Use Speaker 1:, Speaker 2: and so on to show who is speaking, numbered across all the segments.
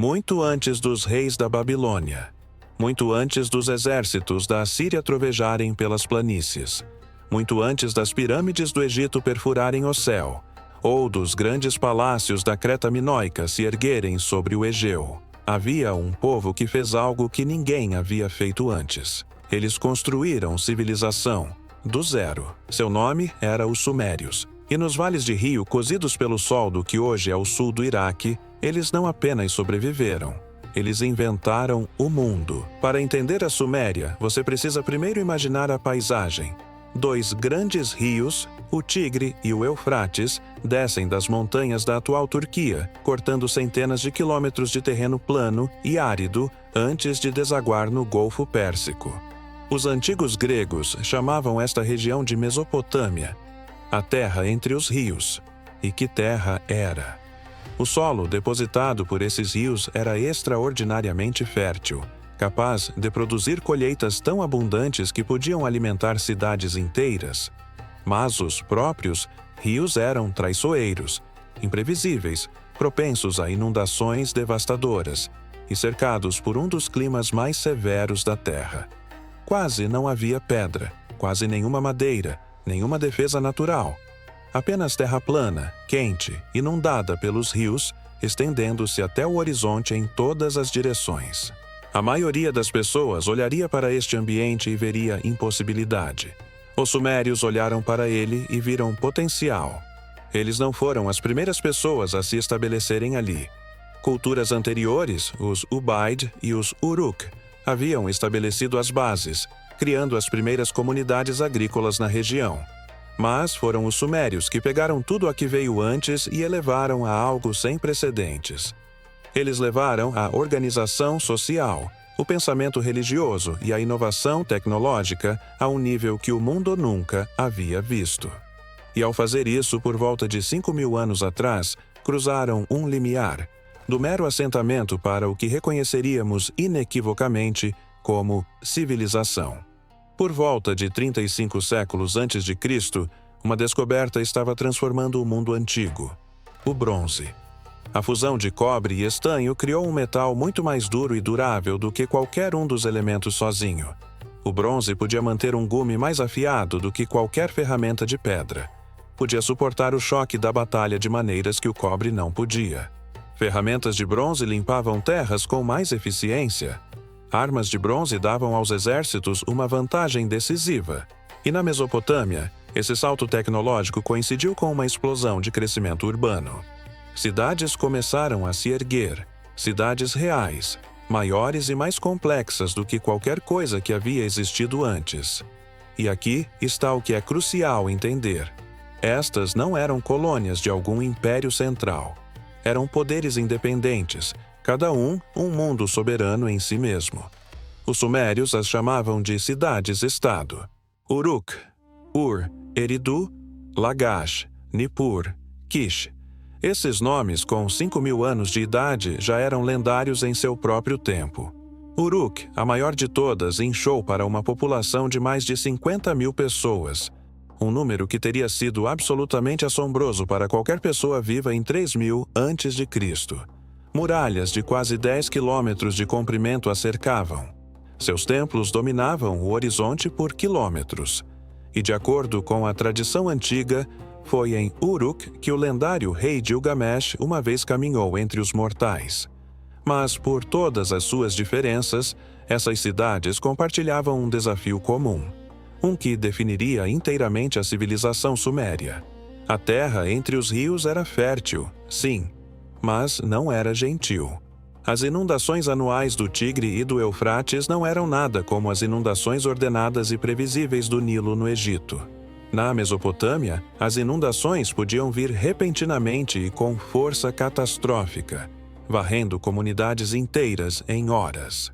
Speaker 1: muito antes dos reis da Babilônia, muito antes dos exércitos da Assíria trovejarem pelas planícies, muito antes das pirâmides do Egito perfurarem o céu, ou dos grandes palácios da Creta minoica se erguerem sobre o Egeu. Havia um povo que fez algo que ninguém havia feito antes. Eles construíram civilização, do zero. Seu nome era os Sumérios. E nos vales de rio cozidos pelo sol do que hoje é o sul do Iraque, eles não apenas sobreviveram, eles inventaram o mundo. Para entender a Suméria, você precisa primeiro imaginar a paisagem. Dois grandes rios, o Tigre e o Eufrates, descem das montanhas da atual Turquia, cortando centenas de quilômetros de terreno plano e árido antes de desaguar no Golfo Pérsico. Os antigos gregos chamavam esta região de Mesopotâmia, a terra entre os rios. E que terra era! O solo depositado por esses rios era extraordinariamente fértil, capaz de produzir colheitas tão abundantes que podiam alimentar cidades inteiras. Mas os próprios rios eram traiçoeiros, imprevisíveis, propensos a inundações devastadoras e cercados por um dos climas mais severos da terra. Quase não havia pedra, quase nenhuma madeira, nenhuma defesa natural. Apenas terra plana, quente, inundada pelos rios, estendendo-se até o horizonte em todas as direções. A maioria das pessoas olharia para este ambiente e veria impossibilidade. Os sumérios olharam para ele e viram potencial. Eles não foram as primeiras pessoas a se estabelecerem ali. Culturas anteriores, os Ubaid e os Uruk, haviam estabelecido as bases, criando as primeiras comunidades agrícolas na região. Mas foram os sumérios que pegaram tudo a que veio antes e elevaram a algo sem precedentes. Eles levaram a organização social, o pensamento religioso e a inovação tecnológica a um nível que o mundo nunca havia visto. E ao fazer isso, por volta de 5.000 anos atrás, cruzaram um limiar, do mero assentamento para o que reconheceríamos inequivocamente como civilização. Por volta de 35 séculos antes de Cristo, uma descoberta estava transformando o mundo antigo: o bronze. A fusão de cobre e estanho criou um metal muito mais duro e durável do que qualquer um dos elementos sozinho. O bronze podia manter um gume mais afiado do que qualquer ferramenta de pedra. Podia suportar o choque da batalha de maneiras que o cobre não podia. Ferramentas de bronze limpavam terras com mais eficiência. Armas de bronze davam aos exércitos uma vantagem decisiva. E na Mesopotâmia, esse salto tecnológico coincidiu com uma explosão de crescimento urbano. Cidades começaram a se erguer, cidades reais, maiores e mais complexas do que qualquer coisa que havia existido antes. E aqui está o que é crucial entender. Estas não eram colônias de algum império central. Eram poderes independentes, cada um mundo soberano em si mesmo. Os sumérios as chamavam de cidades-estado. Uruk, Ur, Eridu, Lagash, Nippur, Kish. Esses nomes, com 5.000 anos de idade, já eram lendários em seu próprio tempo. Uruk, a maior de todas, inchou para uma população de mais de 50.000 pessoas, um número que teria sido absolutamente assombroso para qualquer pessoa viva em 3.000 a.C. Muralhas de quase 10 quilômetros de comprimento a cercavam. Seus templos dominavam o horizonte por quilômetros. E de acordo com a tradição antiga, foi em Uruk que o lendário rei Gilgamesh uma vez caminhou entre os mortais. Mas por todas as suas diferenças, essas cidades compartilhavam um desafio comum, um que definiria inteiramente a civilização suméria. A terra entre os rios era fértil, sim, mas não era gentil. As inundações anuais do Tigre e do Eufrates não eram nada como as inundações ordenadas e previsíveis do Nilo no Egito. Na Mesopotâmia, as inundações podiam vir repentinamente e com força catastrófica, varrendo comunidades inteiras em horas.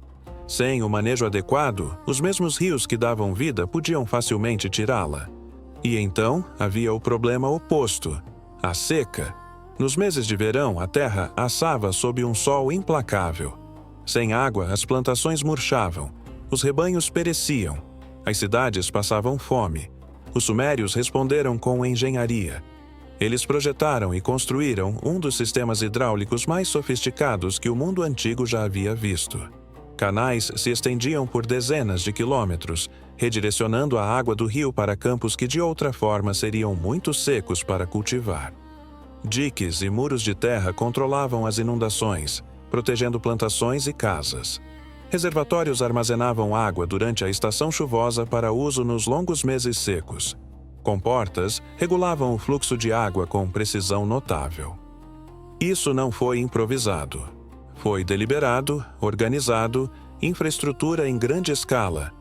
Speaker 1: Sem o manejo adequado, os mesmos rios que davam vida podiam facilmente tirá-la. E então havia o problema oposto: a seca. Nos meses de verão, a terra assava sob um sol implacável. Sem água, as plantações murchavam, os rebanhos pereciam, as cidades passavam fome. Os sumérios responderam com engenharia. Eles projetaram e construíram um dos sistemas hidráulicos mais sofisticados que o mundo antigo já havia visto. Canais se estendiam por dezenas de quilômetros, redirecionando a água do rio para campos que de outra forma seriam muito secos para cultivar. Diques e muros de terra controlavam as inundações, protegendo plantações e casas. Reservatórios armazenavam água durante a estação chuvosa para uso nos longos meses secos. Comportas regulavam o fluxo de água com precisão notável. Isso não foi improvisado. Foi deliberado, organizado, infraestrutura em grande escala,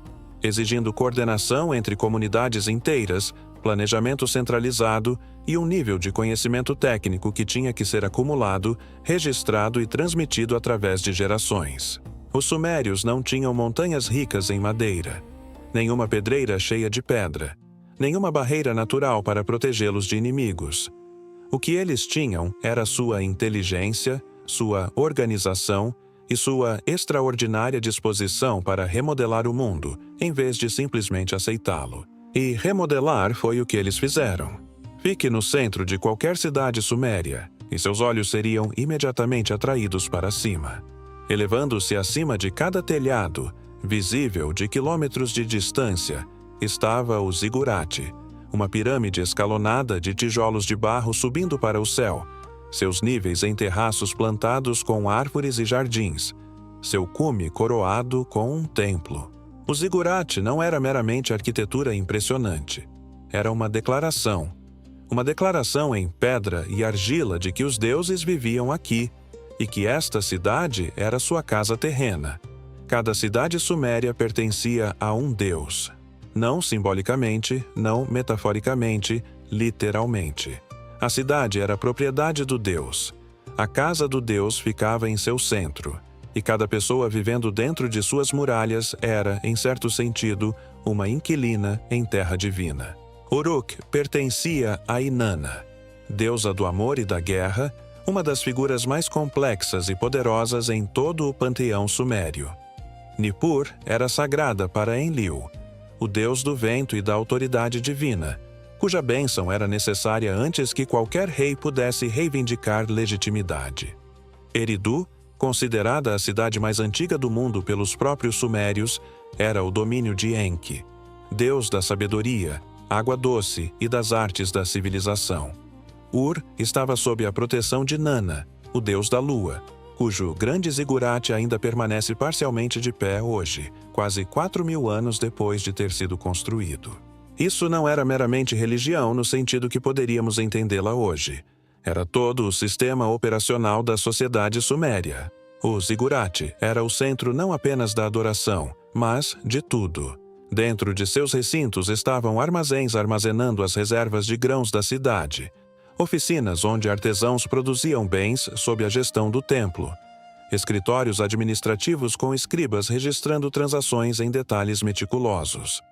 Speaker 1: exigindo coordenação entre comunidades inteiras, planejamento centralizado e um nível de conhecimento técnico que tinha que ser acumulado, registrado e transmitido através de gerações. Os sumérios não tinham montanhas ricas em madeira, nenhuma pedreira cheia de pedra, nenhuma barreira natural para protegê-los de inimigos. O que eles tinham era sua inteligência, sua organização e sua extraordinária disposição para remodelar o mundo, em vez de simplesmente aceitá-lo. E remodelar foi o que eles fizeram. Fique no centro de qualquer cidade suméria, e seus olhos seriam imediatamente atraídos para cima. Elevando-se acima de cada telhado, visível de quilômetros de distância, estava o zigurate, uma pirâmide escalonada de tijolos de barro subindo para o céu, seus níveis em terraços plantados com árvores e jardins, seu cume coroado com um templo. O zigurate não era meramente arquitetura impressionante. Era uma declaração em pedra e argila de que os deuses viviam aqui e que esta cidade era sua casa terrena. Cada cidade suméria pertencia a um deus. Não simbolicamente, não metaforicamente, literalmente. A cidade era propriedade do deus. A casa do deus ficava em seu centro, e cada pessoa vivendo dentro de suas muralhas era, em certo sentido, uma inquilina em terra divina. Uruk pertencia a Inanna, deusa do amor e da guerra, uma das figuras mais complexas e poderosas em todo o panteão sumério. Nippur era sagrada para Enlil, o deus do vento e da autoridade divina, cuja bênção era necessária antes que qualquer rei pudesse reivindicar legitimidade. Eridu, considerada a cidade mais antiga do mundo pelos próprios sumérios, era o domínio de Enki, deus da sabedoria, água doce e das artes da civilização. Ur estava sob a proteção de Nana, o deus da lua, cujo grande zigurate ainda permanece parcialmente de pé hoje, quase 4.000 anos depois de ter sido construído. Isso não era meramente religião no sentido que poderíamos entendê-la hoje. Era todo o sistema operacional da sociedade suméria. O zigurate era o centro não apenas da adoração, mas de tudo. Dentro de seus recintos estavam armazéns armazenando as reservas de grãos da cidade, oficinas onde artesãos produziam bens sob a gestão do templo, escritórios administrativos com escribas registrando transações em detalhes meticulosos.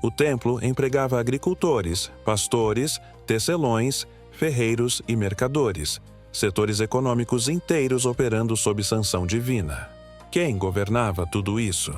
Speaker 1: O templo empregava agricultores, pastores, tecelões, ferreiros e mercadores, setores econômicos inteiros operando sob sanção divina. Quem governava tudo isso?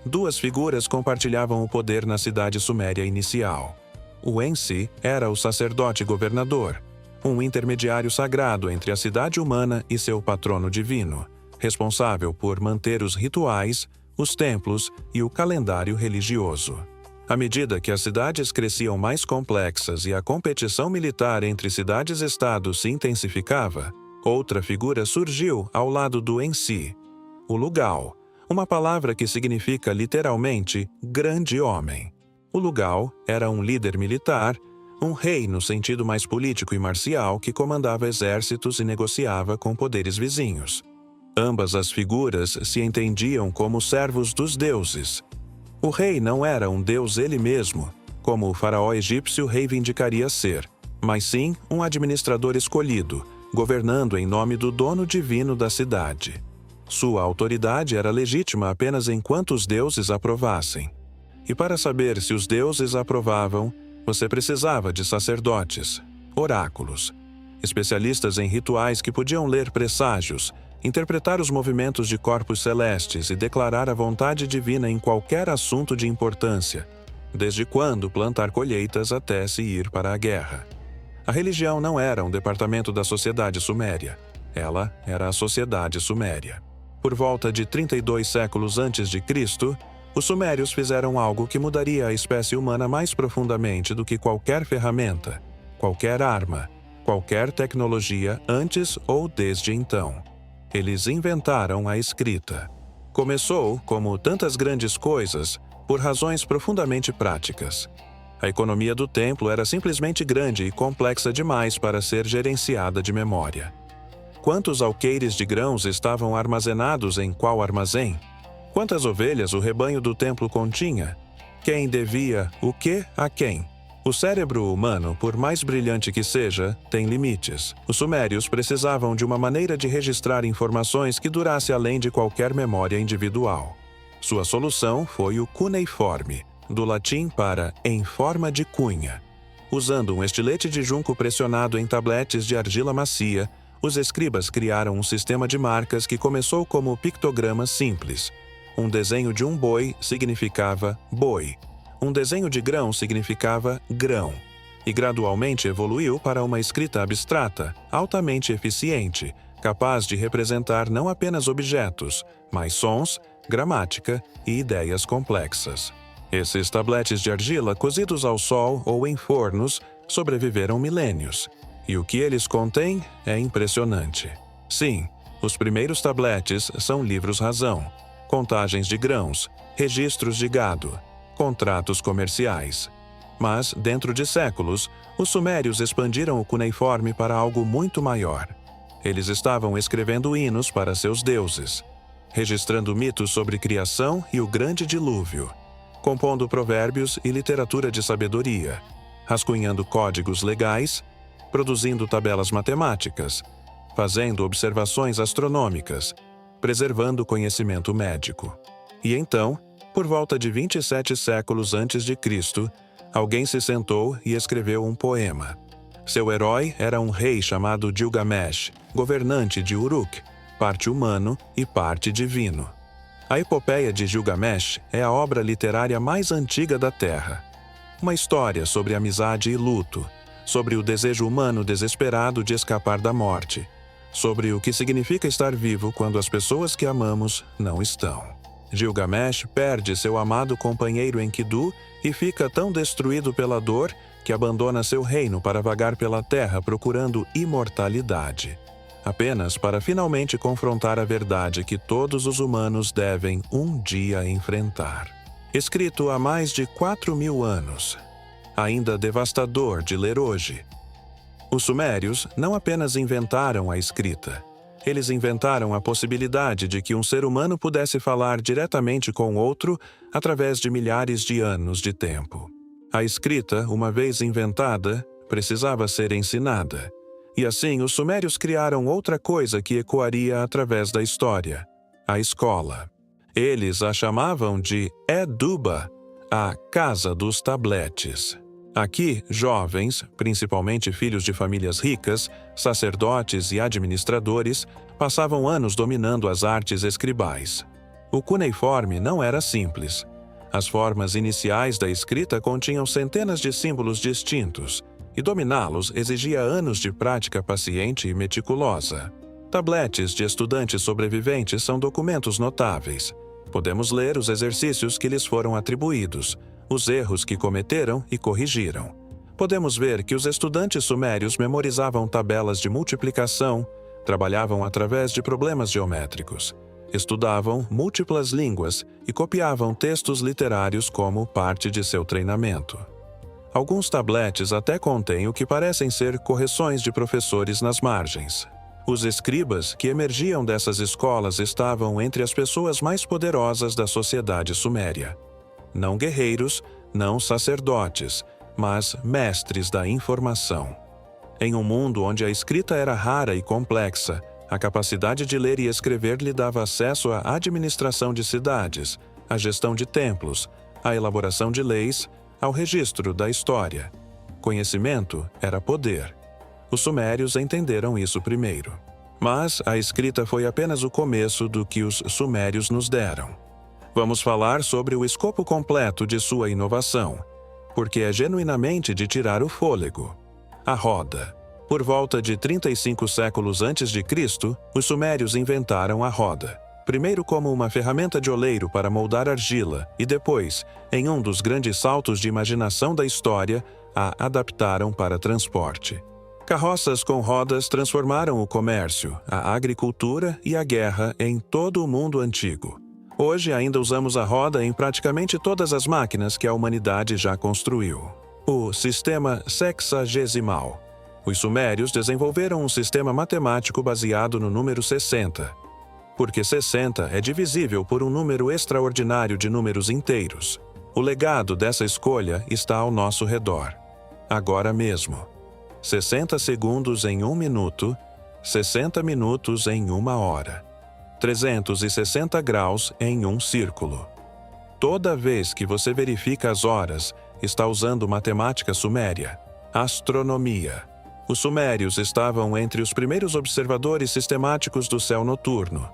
Speaker 1: Duas figuras compartilhavam o poder na cidade suméria inicial. O Ensi era o sacerdote governador, um intermediário sagrado entre a cidade humana e seu patrono divino, responsável por manter os rituais, os templos e o calendário religioso. À medida que as cidades cresciam mais complexas e a competição militar entre cidades-estado se intensificava, outra figura surgiu ao lado do Ensi, o Lugal, uma palavra que significa literalmente grande homem. O Lugal era um líder militar, um rei no sentido mais político e marcial que comandava exércitos e negociava com poderes vizinhos. Ambas as figuras se entendiam como servos dos deuses. O rei não era um deus ele mesmo, como o faraó egípcio reivindicaria ser, mas sim um administrador escolhido, governando em nome do dono divino da cidade. Sua autoridade era legítima apenas enquanto os deuses aprovassem. E para saber se os deuses aprovavam, você precisava de sacerdotes, oráculos, especialistas em rituais que podiam ler presságios, interpretar os movimentos de corpos celestes e declarar a vontade divina em qualquer assunto de importância, desde quando plantar colheitas até se ir para a guerra. A religião não era um departamento da sociedade suméria. Ela era a sociedade suméria. Por volta de 32 séculos antes de Cristo, os sumérios fizeram algo que mudaria a espécie humana mais profundamente do que qualquer ferramenta, qualquer arma, qualquer tecnologia antes ou desde então. Eles inventaram a escrita. Começou, como tantas grandes coisas, por razões profundamente práticas. A economia do templo era simplesmente grande e complexa demais para ser gerenciada de memória. Quantos alqueires de grãos estavam armazenados em qual armazém? Quantas ovelhas o rebanho do templo continha? Quem devia o que a quem? O cérebro humano, por mais brilhante que seja, tem limites. Os sumérios precisavam de uma maneira de registrar informações que durasse além de qualquer memória individual. Sua solução foi o cuneiforme, do latim para em forma de cunha. Usando um estilete de junco pressionado em tabletes de argila macia, os escribas criaram um sistema de marcas que começou como pictogramas simples. Um desenho de um boi significava boi. Um desenho de grão significava grão, e gradualmente evoluiu para uma escrita abstrata, altamente eficiente, capaz de representar não apenas objetos, mas sons, gramática e ideias complexas. Esses tabletes de argila cozidos ao sol ou em fornos sobreviveram milênios, e o que eles contêm é impressionante. Sim, os primeiros tabletes são livros-razão, contagens de grãos, registros de gado, contratos comerciais. Mas, dentro de séculos, os sumérios expandiram o cuneiforme para algo muito maior. Eles estavam escrevendo hinos para seus deuses, registrando mitos sobre criação e o grande dilúvio, compondo provérbios e literatura de sabedoria, rascunhando códigos legais, produzindo tabelas matemáticas, fazendo observações astronômicas, preservando conhecimento médico. E então, por volta de 27 séculos antes de Cristo, alguém se sentou e escreveu um poema. Seu herói era um rei chamado Gilgamesh, governante de Uruk, parte humano e parte divino. A epopeia de Gilgamesh é a obra literária mais antiga da Terra. Uma história sobre amizade e luto, sobre o desejo humano desesperado de escapar da morte, sobre o que significa estar vivo quando as pessoas que amamos não estão. Gilgamesh perde seu amado companheiro Enkidu e fica tão destruído pela dor que abandona seu reino para vagar pela terra procurando imortalidade, apenas para finalmente confrontar a verdade que todos os humanos devem um dia enfrentar. Escrito há mais de 4.000 anos, ainda devastador de ler hoje. Os sumérios não apenas inventaram a escrita, eles inventaram a possibilidade de que um ser humano pudesse falar diretamente com outro através de milhares de anos de tempo. A escrita, uma vez inventada, precisava ser ensinada. E assim, os sumérios criaram outra coisa que ecoaria através da história: a escola. Eles a chamavam de Eduba, a Casa dos Tabletes. Aqui, jovens, principalmente filhos de famílias ricas, sacerdotes e administradores, passavam anos dominando as artes escribais. O cuneiforme não era simples. As formas iniciais da escrita continham centenas de símbolos distintos, e dominá-los exigia anos de prática paciente e meticulosa. Tabletes de estudantes sobreviventes são documentos notáveis. Podemos ler os exercícios que lhes foram atribuídos, os erros que cometeram e corrigiram. Podemos ver que os estudantes sumérios memorizavam tabelas de multiplicação, trabalhavam através de problemas geométricos, estudavam múltiplas línguas e copiavam textos literários como parte de seu treinamento. Alguns tabletes até contêm o que parecem ser correções de professores nas margens. Os escribas que emergiam dessas escolas estavam entre as pessoas mais poderosas da sociedade suméria. Não guerreiros, não sacerdotes, mas mestres da informação. Em um mundo onde a escrita era rara e complexa, a capacidade de ler e escrever lhe dava acesso à administração de cidades, à gestão de templos, à elaboração de leis, ao registro da história. Conhecimento era poder. Os sumérios entenderam isso primeiro. Mas a escrita foi apenas o começo do que os sumérios nos deram. Vamos falar sobre o escopo completo de sua inovação, porque é genuinamente de tirar o fôlego. A roda. Por volta de 35 séculos antes de Cristo, os sumérios inventaram a roda. Primeiro como uma ferramenta de oleiro para moldar argila e depois, em um dos grandes saltos de imaginação da história, a adaptaram para transporte. Carroças com rodas transformaram o comércio, a agricultura e a guerra em todo o mundo antigo. Hoje ainda usamos a roda em praticamente todas as máquinas que a humanidade já construiu. O sistema sexagesimal. Os sumérios desenvolveram um sistema matemático baseado no número 60, porque 60 é divisível por um número extraordinário de números inteiros. O legado dessa escolha está ao nosso redor. Agora mesmo. 60 segundos em 1 minuto, 60 minutos em 1 hora. 360 graus em um círculo. Toda vez que você verifica as horas, está usando matemática suméria. Astronomia. Os sumérios estavam entre os primeiros observadores sistemáticos do céu noturno.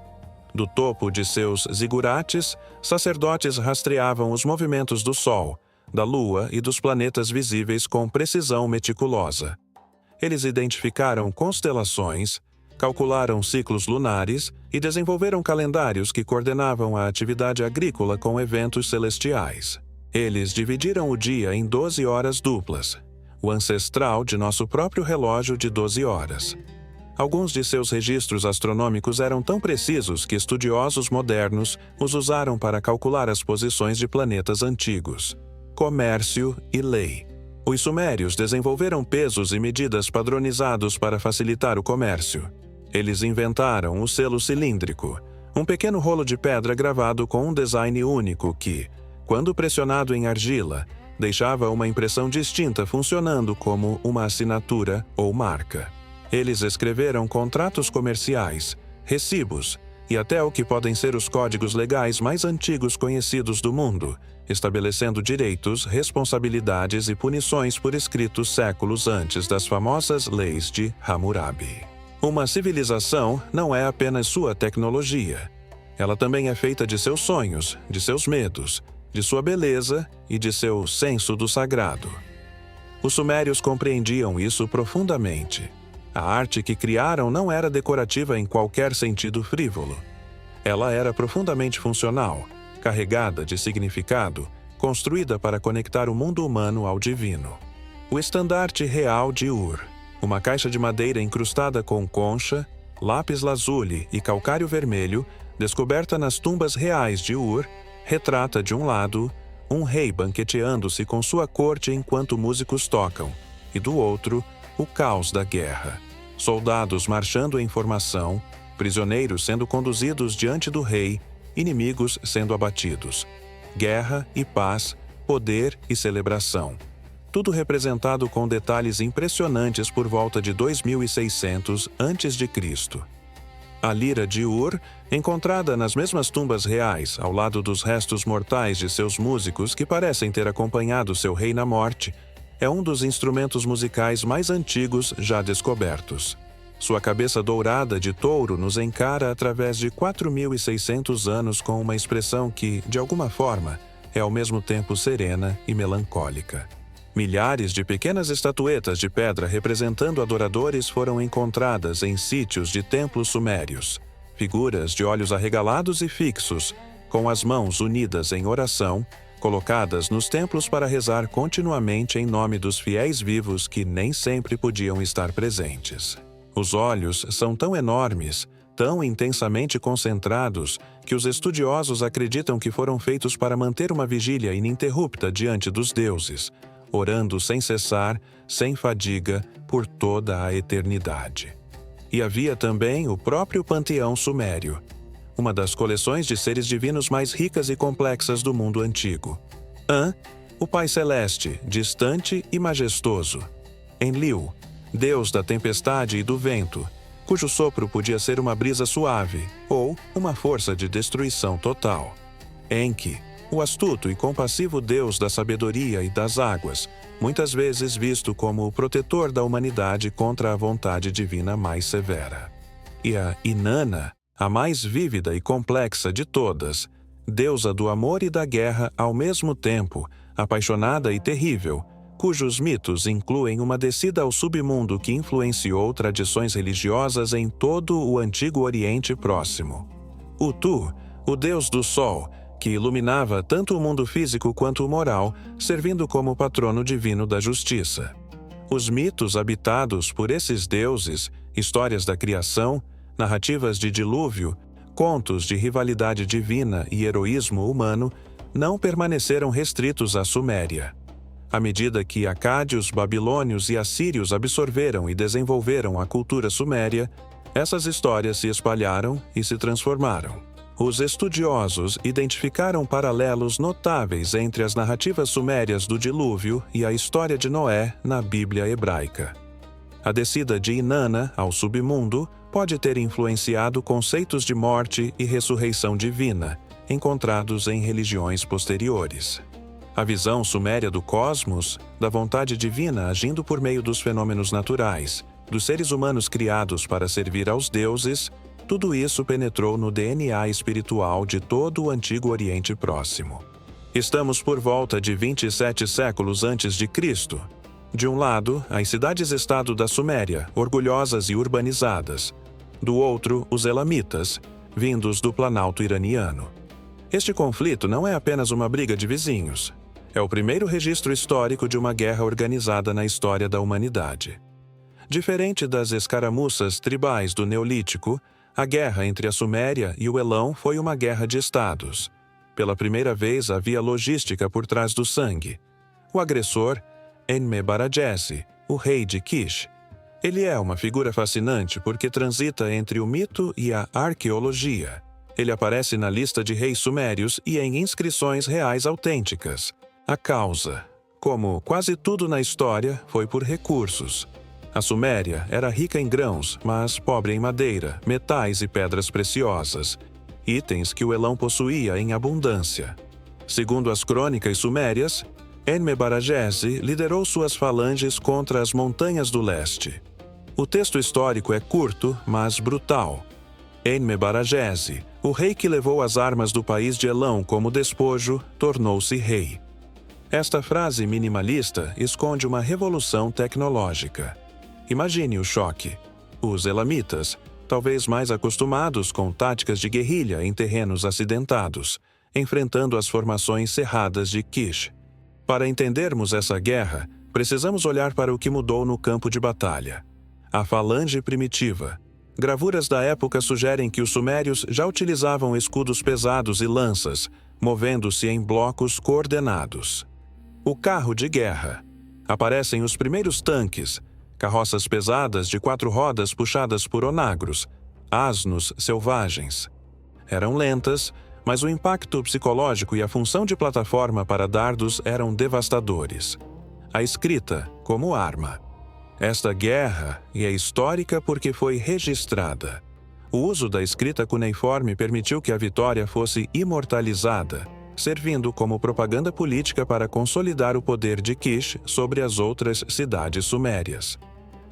Speaker 1: Do topo de seus zigurates, sacerdotes rastreavam os movimentos do Sol, da Lua e dos planetas visíveis com precisão meticulosa. Eles identificaram constelações, calcularam ciclos lunares e desenvolveram calendários que coordenavam a atividade agrícola com eventos celestiais. Eles dividiram o dia em 12 horas duplas, o ancestral de nosso próprio relógio de 12 horas. Alguns de seus registros astronômicos eram tão precisos que estudiosos modernos os usaram para calcular as posições de planetas antigos. Comércio e lei. Os sumérios desenvolveram pesos e medidas padronizados para facilitar o comércio. Eles inventaram o selo cilíndrico, um pequeno rolo de pedra gravado com um design único que, quando pressionado em argila, deixava uma impressão distinta funcionando como uma assinatura ou marca. Eles escreveram contratos comerciais, recibos e até o que podem ser os códigos legais mais antigos conhecidos do mundo, estabelecendo direitos, responsabilidades e punições por escrito séculos antes das famosas leis de Hammurabi. Uma civilização não é apenas sua tecnologia. Ela também é feita de seus sonhos, de seus medos, de sua beleza e de seu senso do sagrado. Os sumérios compreendiam isso profundamente. A arte que criaram não era decorativa em qualquer sentido frívolo. Ela era profundamente funcional, carregada de significado, construída para conectar o mundo humano ao divino. O estandarte real de Ur, uma caixa de madeira incrustada com concha, lápis-lazuli e calcário vermelho, descoberta nas tumbas reais de Ur, retrata de um lado um rei banqueteando-se com sua corte enquanto músicos tocam, e do outro, o caos da guerra. Soldados marchando em formação, prisioneiros sendo conduzidos diante do rei, inimigos sendo abatidos. Guerra e paz, poder e celebração. Tudo representado com detalhes impressionantes por volta de 2600 a.C. A lira de Ur, encontrada nas mesmas tumbas reais, ao lado dos restos mortais de seus músicos que parecem ter acompanhado seu rei na morte, é um dos instrumentos musicais mais antigos já descobertos. Sua cabeça dourada de touro nos encara através de 4.600 anos com uma expressão que, de alguma forma, é ao mesmo tempo serena e melancólica. Milhares de pequenas estatuetas de pedra representando adoradores foram encontradas em sítios de templos sumérios. Figuras de olhos arregalados e fixos, com as mãos unidas em oração, colocadas nos templos para rezar continuamente em nome dos fiéis vivos que nem sempre podiam estar presentes. Os olhos são tão enormes, tão intensamente concentrados, que os estudiosos acreditam que foram feitos para manter uma vigília ininterrupta diante dos deuses, orando sem cessar, sem fadiga, por toda a eternidade. E havia também o próprio panteão sumério, uma das coleções de seres divinos mais ricas e complexas do mundo antigo. An, o Pai Celeste, distante e majestoso. Enlil, deus da tempestade e do vento, cujo sopro podia ser uma brisa suave ou uma força de destruição total. Enki, o astuto e compassivo deus da sabedoria e das águas, muitas vezes visto como o protetor da humanidade contra a vontade divina mais severa. E a Inanna, a mais vívida e complexa de todas, deusa do amor e da guerra ao mesmo tempo, apaixonada e terrível, cujos mitos incluem uma descida ao submundo que influenciou tradições religiosas em todo o Antigo Oriente Próximo. O Tu, o deus do sol, que iluminava tanto o mundo físico quanto o moral, servindo como patrono divino da justiça. Os mitos habitados por esses deuses, histórias da criação, narrativas de dilúvio, contos de rivalidade divina e heroísmo humano, não permaneceram restritos à Suméria. À medida que acádios, babilônios e assírios absorveram e desenvolveram a cultura suméria, essas histórias se espalharam e se transformaram. Os estudiosos identificaram paralelos notáveis entre as narrativas sumérias do dilúvio e a história de Noé na Bíblia hebraica. A descida de Inanna ao submundo pode ter influenciado conceitos de morte e ressurreição divina, encontrados em religiões posteriores. A visão suméria do cosmos, da vontade divina agindo por meio dos fenômenos naturais, dos seres humanos criados para servir aos deuses, tudo isso penetrou no DNA espiritual de todo o Antigo Oriente Próximo. Estamos por volta de 27 séculos antes de Cristo. De um lado, as cidades-estado da Suméria, orgulhosas e urbanizadas. Do outro, os elamitas, vindos do Planalto iraniano. Este conflito não é apenas uma briga de vizinhos. É o primeiro registro histórico de uma guerra organizada na história da humanidade. Diferente das escaramuças tribais do Neolítico, a guerra entre a Suméria e o Elão foi uma guerra de estados. Pela primeira vez havia logística por trás do sangue. O agressor, Enmebaragese, o rei de Kish. Ele é uma figura fascinante porque transita entre o mito e a arqueologia. Ele aparece na lista de reis sumérios e em inscrições reais autênticas. A causa, como quase tudo na história, foi por recursos. A Suméria era rica em grãos, mas pobre em madeira, metais e pedras preciosas, itens que o Elão possuía em abundância. Segundo as crônicas sumérias, Enmebaragese liderou suas falanges contra as montanhas do leste. O texto histórico é curto, mas brutal. Enmebaragese, o rei que levou as armas do país de Elão como despojo, tornou-se rei. Esta frase minimalista esconde uma revolução tecnológica. Imagine o choque. Os elamitas, talvez mais acostumados com táticas de guerrilha em terrenos acidentados, enfrentando as formações cerradas de Kish. Para entendermos essa guerra, precisamos olhar para o que mudou no campo de batalha. A falange primitiva. Gravuras da época sugerem que os sumérios já utilizavam escudos pesados e lanças, movendo-se em blocos coordenados. O carro de guerra. Aparecem os primeiros tanques, carroças pesadas de 4 rodas puxadas por onagros, asnos selvagens. Eram lentas, mas o impacto psicológico e a função de plataforma para dardos eram devastadores. A escrita como arma. Esta guerra é histórica porque foi registrada. O uso da escrita cuneiforme permitiu que a vitória fosse imortalizada, servindo como propaganda política para consolidar o poder de Kish sobre as outras cidades sumérias.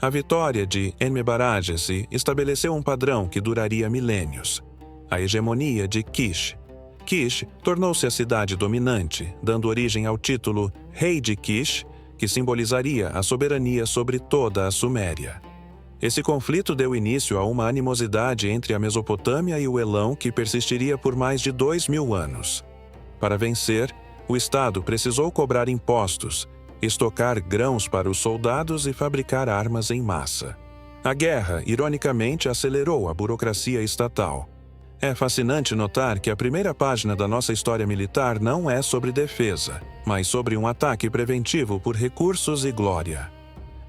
Speaker 1: A vitória de Enmebaragese estabeleceu um padrão que duraria milênios. A hegemonia de Kish. Kish tornou-se a cidade dominante, dando origem ao título Rei de Kish, que simbolizaria a soberania sobre toda a Suméria. Esse conflito deu início a uma animosidade entre a Mesopotâmia e o Elão que persistiria por mais de 2000 anos. Para vencer, o Estado precisou cobrar impostos, estocar grãos para os soldados e fabricar armas em massa. A guerra, ironicamente, acelerou a burocracia estatal. É fascinante notar que a primeira página da nossa história militar não é sobre defesa, mas sobre um ataque preventivo por recursos e glória.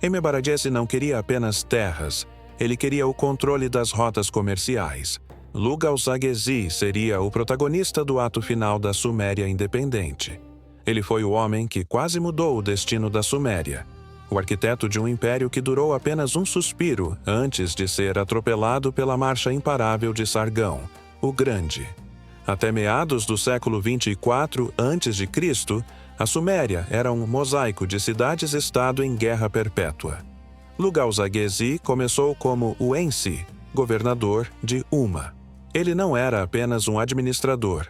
Speaker 1: Enmebaragese não queria apenas terras, ele queria o controle das rotas comerciais. Lugal-Zaghezi seria o protagonista do ato final da Suméria independente. Ele foi o homem que quase mudou o destino da Suméria, o arquiteto de um império que durou apenas um suspiro antes de ser atropelado pela marcha imparável de Sargão, o Grande. Até meados do século 24 a.C., a Suméria era um mosaico de cidades-estado em guerra perpétua. Lugal-Zaghezi começou como o Ensi, governador de Uma. Ele não era apenas um administrador,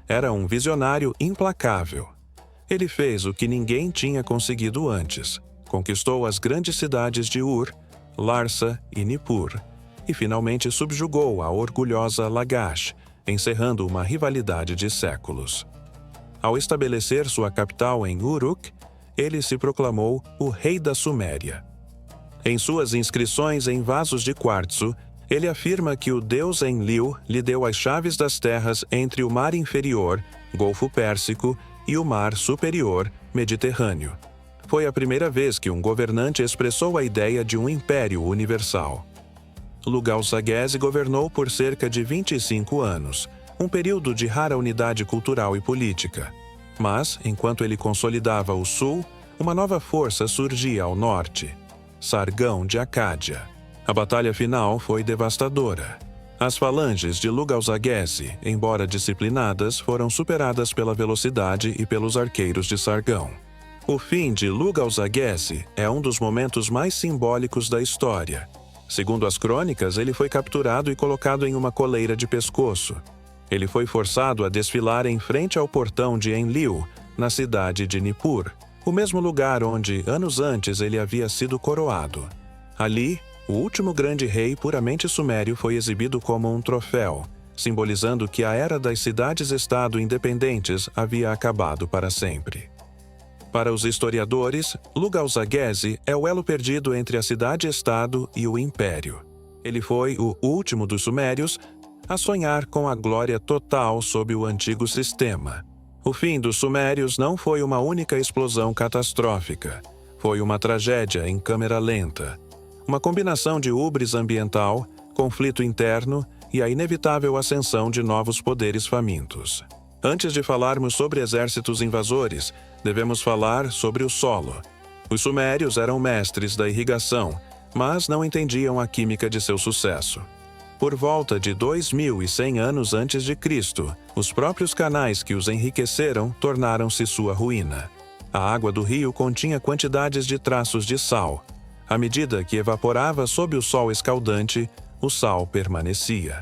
Speaker 1: era um visionário implacável. Ele fez o que ninguém tinha conseguido antes. Conquistou as grandes cidades de Ur, Larsa e Nippur, e finalmente subjugou a orgulhosa Lagash, encerrando uma rivalidade de séculos. Ao estabelecer sua capital em Uruk, ele se proclamou o rei da Suméria. Em suas inscrições em vasos de quartzo, ele afirma que o deus Enlil lhe deu as chaves das terras entre o Mar Inferior, Golfo Pérsico, e o Mar Superior, Mediterrâneo. Foi a primeira vez que um governante expressou a ideia de um império universal. Lugal-Zaghese governou por cerca de 25 anos, um período de rara unidade cultural e política. Mas, enquanto ele consolidava o sul, uma nova força surgia ao norte, Sargão de Acádia. A batalha final foi devastadora. As falanges de Lugal-Zaghese, embora disciplinadas, foram superadas pela velocidade e pelos arqueiros de Sargão. O fim de Lugal-Zaghese é um dos momentos mais simbólicos da história. Segundo as crônicas, ele foi capturado e colocado em uma coleira de pescoço. Ele foi forçado a desfilar em frente ao portão de Enlil, na cidade de Nippur, o mesmo lugar onde, anos antes, ele havia sido coroado. Ali, o último grande rei puramente sumério foi exibido como um troféu, simbolizando que a era das cidades-estado independentes havia acabado para sempre. Para os historiadores, Lugal-Zaghese é o elo perdido entre a cidade-estado e o império. Ele foi o último dos sumérios a sonhar com a glória total sob o antigo sistema. O fim dos sumérios não foi uma única explosão catastrófica. Foi uma tragédia em câmera lenta. Uma combinação de hubris ambiental, conflito interno e a inevitável ascensão de novos poderes famintos. Antes de falarmos sobre exércitos invasores, devemos falar sobre o solo. Os sumérios eram mestres da irrigação, mas não entendiam a química de seu sucesso. Por volta de 2100 anos antes de Cristo, os próprios canais que os enriqueceram tornaram-se sua ruína. A água do rio continha quantidades de traços de sal. À medida que evaporava sob o sol escaldante, o sal permanecia.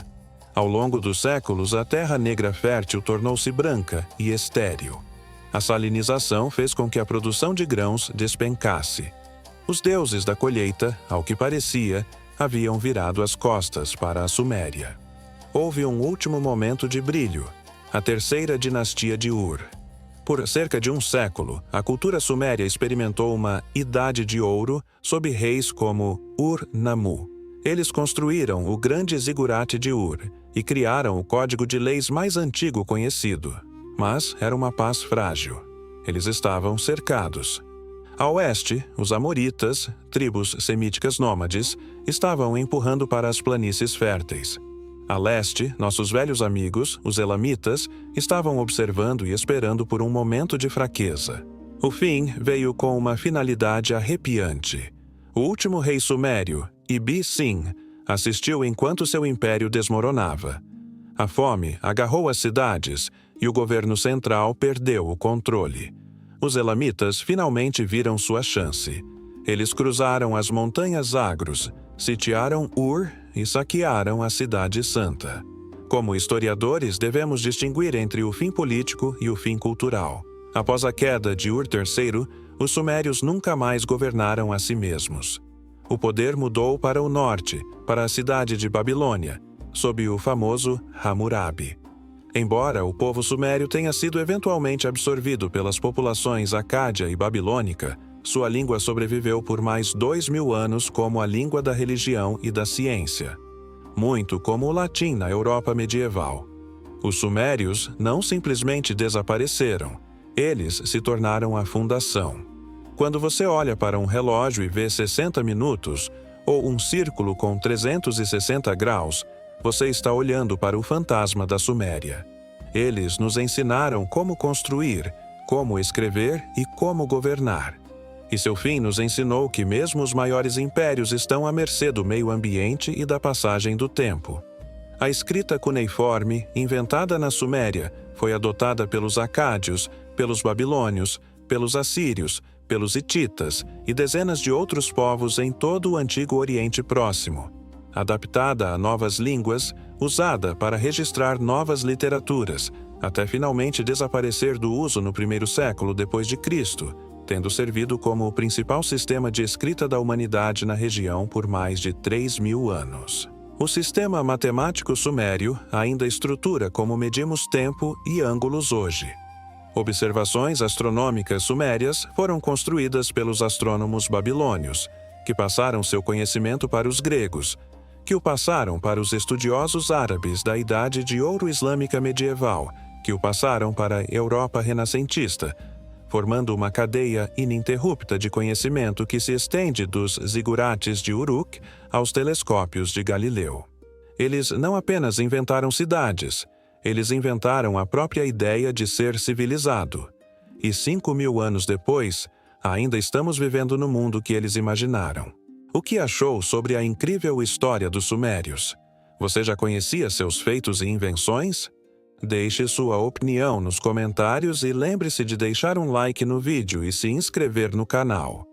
Speaker 1: Ao longo dos séculos, a terra negra fértil tornou-se branca e estéril. A salinização fez com que a produção de grãos despencasse. Os deuses da colheita, ao que parecia, haviam virado as costas para a Suméria. Houve um último momento de brilho, a terceira dinastia de Ur. Por cerca de um século, a cultura suméria experimentou uma idade de ouro sob reis como Ur-Nammu. Eles construíram o grande zigurate de Ur e criaram o código de leis mais antigo conhecido. Mas era uma paz frágil. Eles estavam cercados. A oeste, os amoritas, tribos semíticas nômades, estavam empurrando para as planícies férteis. A leste, nossos velhos amigos, os elamitas, estavam observando e esperando por um momento de fraqueza. O fim veio com uma finalidade arrepiante. O último rei sumério, Ibi-Sin, assistiu enquanto seu império desmoronava. A fome agarrou as cidades e o governo central perdeu o controle. Os elamitas finalmente viram sua chance. Eles cruzaram as montanhas Zagros, sitiaram Ur e saquearam a Cidade Santa. Como historiadores, devemos distinguir entre o fim político e o fim cultural. Após a queda de Ur III, os sumérios nunca mais governaram a si mesmos. O poder mudou para o norte, para a cidade de Babilônia, sob o famoso Hammurabi. Embora o povo sumério tenha sido eventualmente absorvido pelas populações acádia e babilônica, sua língua sobreviveu por mais 2000 anos como a língua da religião e da ciência, muito como o latim na Europa medieval. Os sumérios não simplesmente desapareceram, eles se tornaram a fundação. Quando você olha para um relógio e vê 60 minutos, ou um círculo com 360 graus, você está olhando para o fantasma da Suméria. Eles nos ensinaram como construir, como escrever e como governar. E seu fim nos ensinou que mesmo os maiores impérios estão à mercê do meio ambiente e da passagem do tempo. A escrita cuneiforme, inventada na Suméria, foi adotada pelos acádios, pelos babilônios, pelos assírios, pelos hititas e dezenas de outros povos em todo o antigo Oriente Próximo. Adaptada a novas línguas, usada para registrar novas literaturas, até finalmente desaparecer do uso no primeiro século depois de Cristo, tendo servido como o principal sistema de escrita da humanidade na região por mais de 3.000 anos. O sistema matemático sumério ainda estrutura como medimos tempo e ângulos hoje. Observações astronômicas sumérias foram construídas pelos astrônomos babilônios, que passaram seu conhecimento para os gregos, que o passaram para os estudiosos árabes da Idade de Ouro Islâmica medieval, que o passaram para a Europa renascentista, formando uma cadeia ininterrupta de conhecimento que se estende dos zigurates de Uruk aos telescópios de Galileu. Eles não apenas inventaram cidades, eles inventaram a própria ideia de ser civilizado. E 5.000 anos depois, ainda estamos vivendo no mundo que eles imaginaram. O que achou sobre a incrível história dos sumérios? Você já conhecia seus feitos e invenções? Deixe sua opinião nos comentários e lembre-se de deixar um like no vídeo e se inscrever no canal.